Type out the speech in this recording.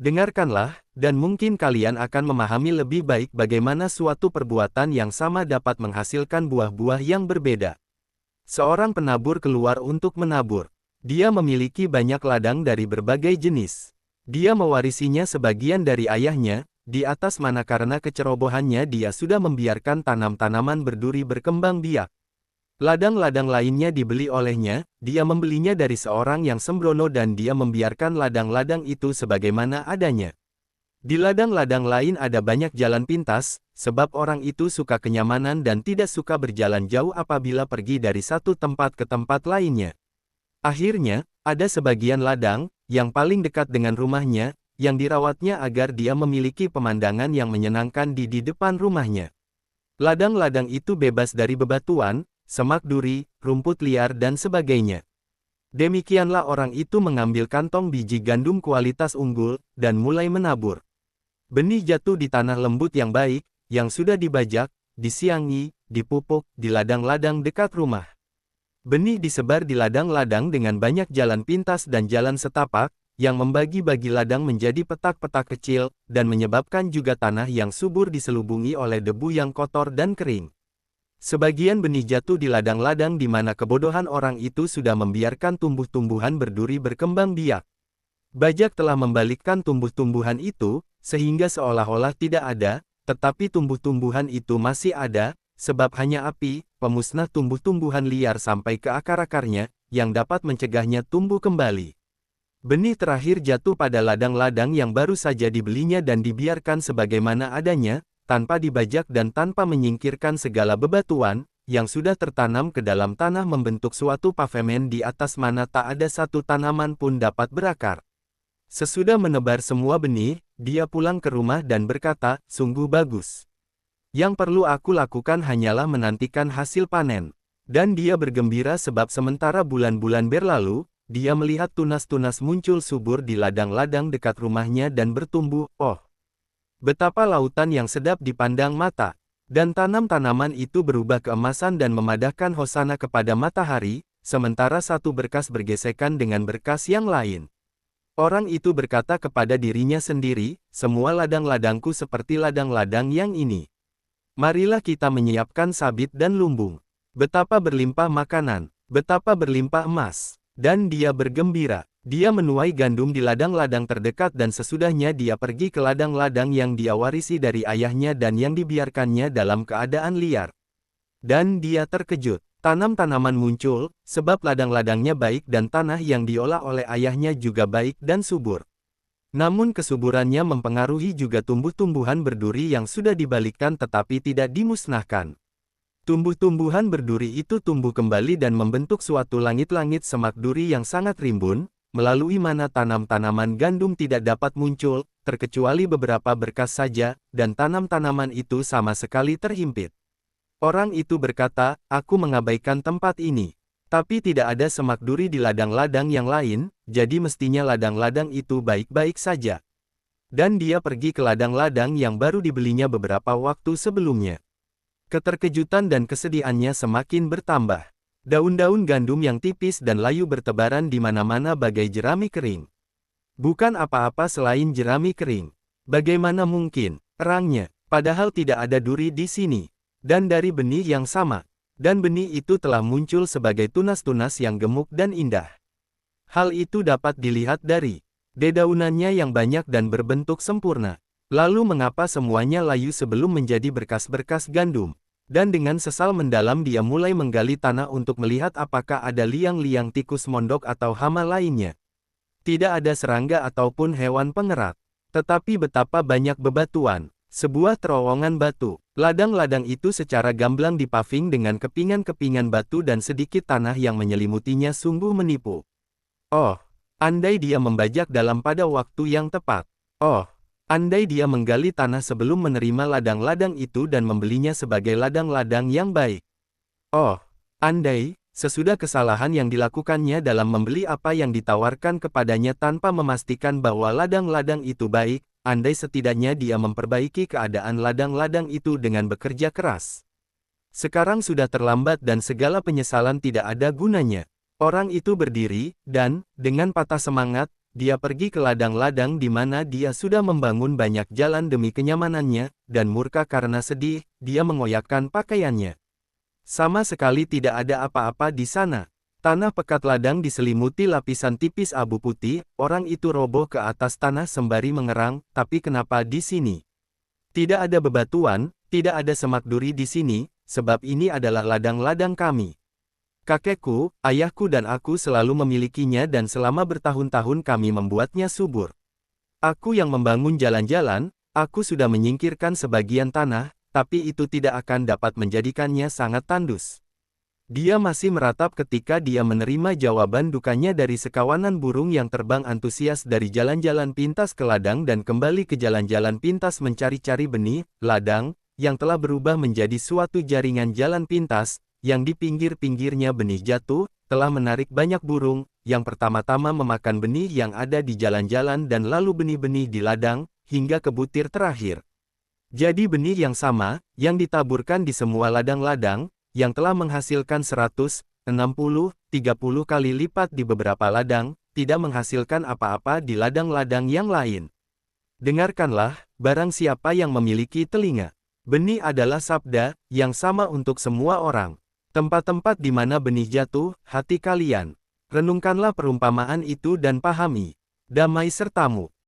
Dengarkanlah, dan mungkin kalian akan memahami lebih baik bagaimana suatu perbuatan yang sama dapat menghasilkan buah-buah yang berbeda. Seorang penabur keluar untuk menabur. Dia memiliki banyak ladang dari berbagai jenis. Dia mewarisinya sebagian dari ayahnya, di atas mana karena kecerobohannya dia sudah membiarkan tanam-tanaman berduri berkembang biak. Ladang-ladang lainnya dibeli olehnya, dia membelinya dari seorang yang sembrono dan dia membiarkan ladang-ladang itu sebagaimana adanya. Di ladang-ladang lain ada banyak jalan pintas, sebab orang itu suka kenyamanan dan tidak suka berjalan jauh apabila pergi dari satu tempat ke tempat lainnya. Akhirnya, ada sebagian ladang, yang paling dekat dengan rumahnya, yang dirawatnya agar dia memiliki pemandangan yang menyenangkan di depan rumahnya. Ladang-ladang itu bebas dari bebatuan, semak duri, rumput liar dan sebagainya. Demikianlah orang itu mengambil kantong biji gandum kualitas unggul, dan mulai menabur. Benih jatuh di tanah lembut yang baik, yang sudah dibajak, disiangi, dipupuk, di ladang-ladang dekat rumah. Benih disebar di ladang-ladang dengan banyak jalan pintas dan jalan setapak, yang membagi-bagi ladang menjadi petak-petak kecil, dan menyebabkan juga tanah yang subur diselubungi oleh debu yang kotor dan kering. Sebagian benih jatuh di ladang-ladang di mana kebodohan orang itu sudah membiarkan tumbuh-tumbuhan berduri berkembang biak. Bajak telah membalikkan tumbuh-tumbuhan itu, sehingga seolah-olah tidak ada, tetapi tumbuh-tumbuhan itu masih ada, sebab hanya api, pemusnah tumbuh-tumbuhan liar sampai ke akar-akarnya, yang dapat mencegahnya tumbuh kembali. Benih terakhir jatuh pada ladang-ladang yang baru saja dibelinya dan dibiarkan sebagaimana adanya, tanpa dibajak dan tanpa menyingkirkan segala bebatuan, yang sudah tertanam ke dalam tanah membentuk suatu pavemen di atas mana tak ada satu tanaman pun dapat berakar. Sesudah menebar semua benih, dia pulang ke rumah dan berkata, "Sungguh bagus. Yang perlu aku lakukan hanyalah menantikan hasil panen." Dan dia bergembira sebab sementara bulan-bulan berlalu, dia melihat tunas-tunas muncul subur di ladang-ladang dekat rumahnya dan bertumbuh, oh! Betapa lautan yang sedap dipandang mata, dan tanam-tanaman itu berubah keemasan dan memadahkan hosana kepada matahari, sementara satu berkas bergesekan dengan berkas yang lain. Orang itu berkata kepada dirinya sendiri, semua ladang-ladangku seperti ladang-ladang yang ini. Marilah kita menyiapkan sabit dan lumbung. Betapa berlimpah makanan, betapa berlimpah emas. Dan dia bergembira. Dia menuai gandum di ladang-ladang terdekat dan sesudahnya dia pergi ke ladang-ladang yang dia warisi dari ayahnya dan yang dibiarkannya dalam keadaan liar. Dan dia terkejut. Tanam-tanaman muncul, sebab ladang-ladangnya baik dan tanah yang diolah oleh ayahnya juga baik dan subur. Namun kesuburannya mempengaruhi juga tumbuh-tumbuhan berduri yang sudah dibalikkan tetapi tidak dimusnahkan. Tumbuh-tumbuhan berduri itu tumbuh kembali dan membentuk suatu langit-langit semak duri yang sangat rimbun, melalui mana tanam-tanaman gandum tidak dapat muncul, terkecuali beberapa berkas saja, dan tanam-tanaman itu sama sekali terhimpit. Orang itu berkata, "Aku mengabaikan tempat ini. Tapi tidak ada semak duri di ladang-ladang yang lain, jadi mestinya ladang-ladang itu baik-baik saja." Dan dia pergi ke ladang-ladang yang baru dibelinya beberapa waktu sebelumnya. Keterkejutan dan kesedihannya semakin bertambah. Daun-daun gandum yang tipis dan layu bertebaran di mana-mana bagai jerami kering. Bukan apa-apa selain jerami kering. Bagaimana mungkin, erangnya, padahal tidak ada duri di sini. Dan dari benih yang sama. Dan benih itu telah muncul sebagai tunas-tunas yang gemuk dan indah. Hal itu dapat dilihat dari dedaunannya yang banyak dan berbentuk sempurna. Lalu mengapa semuanya layu sebelum menjadi berkas-berkas gandum? Dan dengan sesal mendalam dia mulai menggali tanah untuk melihat apakah ada liang-liang tikus mondok atau hama lainnya. Tidak ada serangga ataupun hewan pengerat. Tetapi betapa banyak bebatuan. Sebuah terowongan batu. Ladang-ladang itu secara gamblang dipaving dengan kepingan-kepingan batu dan sedikit tanah yang menyelimutinya sungguh menipu. Oh, andai dia membajak dalam pada waktu yang tepat. Oh, andai dia menggali tanah sebelum menerima ladang-ladang itu dan membelinya sebagai ladang-ladang yang baik. Oh, andai, sesudah kesalahan yang dilakukannya dalam membeli apa yang ditawarkan kepadanya tanpa memastikan bahwa ladang-ladang itu baik, andai setidaknya dia memperbaiki keadaan ladang-ladang itu dengan bekerja keras. Sekarang sudah terlambat dan segala penyesalan tidak ada gunanya. Orang itu berdiri, dan, dengan patah semangat, Dia pergi ke ladang-ladang di mana dia sudah membangun banyak jalan demi kenyamanannya, dan murka karena sedih, dia mengoyakkan pakaiannya. Sama sekali tidak ada apa-apa di sana. Tanah pekat ladang diselimuti lapisan tipis abu putih, orang itu roboh ke atas tanah sembari mengerang, tapi kenapa di sini? Tidak ada bebatuan, tidak ada semak duri di sini, sebab ini adalah ladang-ladang kami. Kakekku, ayahku dan aku selalu memilikinya dan selama bertahun-tahun kami membuatnya subur. Aku yang membangun jalan-jalan, aku sudah menyingkirkan sebagian tanah, tapi itu tidak akan dapat menjadikannya sangat tandus. Dia masih meratap ketika dia menerima jawaban dukanya dari sekawanan burung yang terbang antusias dari jalan-jalan pintas ke ladang dan kembali ke jalan-jalan pintas mencari-cari benih, ladang, yang telah berubah menjadi suatu jaringan jalan pintas, yang di pinggir-pinggirnya benih jatuh, telah menarik banyak burung, yang pertama-tama memakan benih yang ada di jalan-jalan dan lalu benih-benih di ladang, hingga ke butir terakhir. Jadi benih yang sama, yang ditaburkan di semua ladang-ladang, yang telah menghasilkan 100, 60, 30 kali lipat di beberapa ladang, tidak menghasilkan apa-apa di ladang-ladang yang lain. Dengarkanlah, barang siapa yang memiliki telinga. Benih adalah sabda, yang sama untuk semua orang. Tempat-tempat di mana benih jatuh, hati kalian. Renungkanlah perumpamaan itu dan pahami. Damai sertamu.